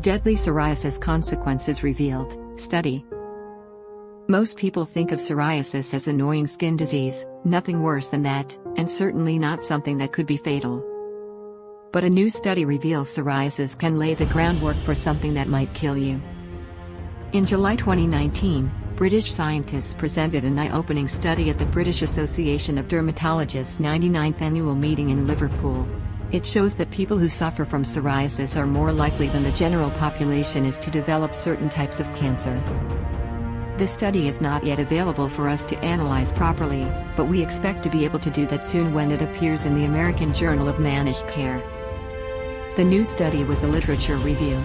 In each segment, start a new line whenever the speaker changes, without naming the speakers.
Deadly psoriasis consequences revealed, study. Most people think of psoriasis as annoying skin disease, nothing worse than that, and certainly not something that could be fatal. But a new study reveals psoriasis can lay the groundwork for something that might kill you. In July 2019, British scientists presented an eye-opening study at the British Association of Dermatologists' 99th annual meeting in Liverpool. It shows that people who suffer from psoriasis are more likely than the general population is to develop certain types of cancer. This study is not yet available for us to analyze properly, but we expect to be able to do that soon when it appears in the American Journal of Managed Care. The new study was a literature review.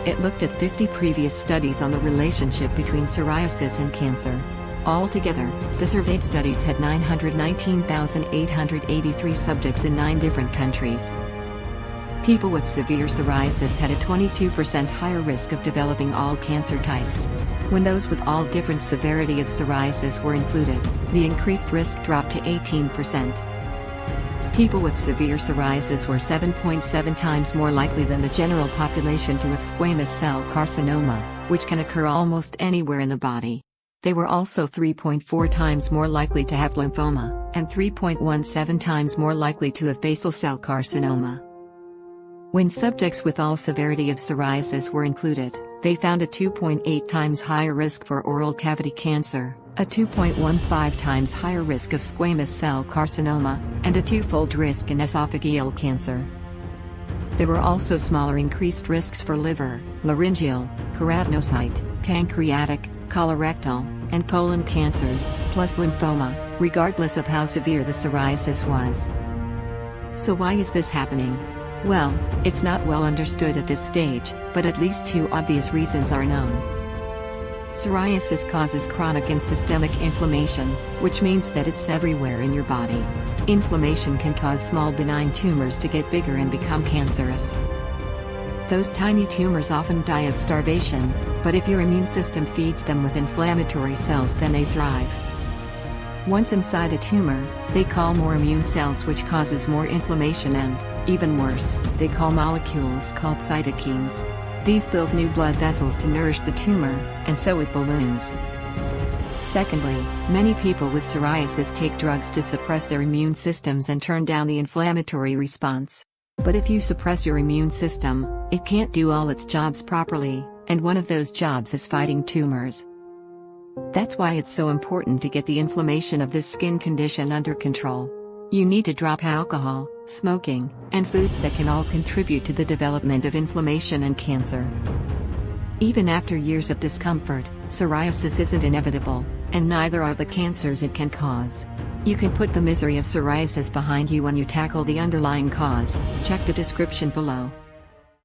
It looked at 50 previous studies on the relationship between psoriasis and cancer. Altogether, the surveyed studies had 919,883 subjects in 9 different countries. People with severe psoriasis had a 22% higher risk of developing all cancer types. When those with all different severity of psoriasis were included, the increased risk dropped to 18%. People with severe psoriasis were 7.7 times more likely than the general population to have squamous cell carcinoma, which can occur almost anywhere in the body. They were also 3.4 times more likely to have lymphoma, and 3.17 times more likely to have basal cell carcinoma. When subjects with all severity of psoriasis were included, they found a 2.8 times higher risk for oral cavity cancer, a 2.15 times higher risk of squamous cell carcinoma, and a 2-fold risk in esophageal cancer. There were also smaller increased risks for liver, laryngeal, keratinocyte, pancreatic, colorectal, and colon cancers, plus lymphoma, regardless of how severe the psoriasis was. So why is this happening? Well, it's not well understood at this stage, but at least 2 obvious reasons are known. Psoriasis causes chronic and systemic inflammation, which means that it's everywhere in your body. Inflammation can cause small benign tumors to get bigger and become cancerous. Those tiny tumors often die of starvation, but if your immune system feeds them with inflammatory cells, then they thrive. Once inside a tumor, they call more immune cells, which causes more inflammation and, even worse, they call molecules called cytokines. These build new blood vessels to nourish the tumor, and so it balloons. Secondly, many people with psoriasis take drugs to suppress their immune systems and turn down the inflammatory response. But if you suppress your immune system, it can't do all its jobs properly, and one of those jobs is fighting tumors. That's why it's so important to get the inflammation of this skin condition under control. You need to drop alcohol, smoking, and foods that can all contribute to the development of inflammation and cancer. Even after years of discomfort, psoriasis isn't inevitable, and neither are the cancers it can cause. You can put the misery of psoriasis behind you when you tackle the underlying cause. Check the description below.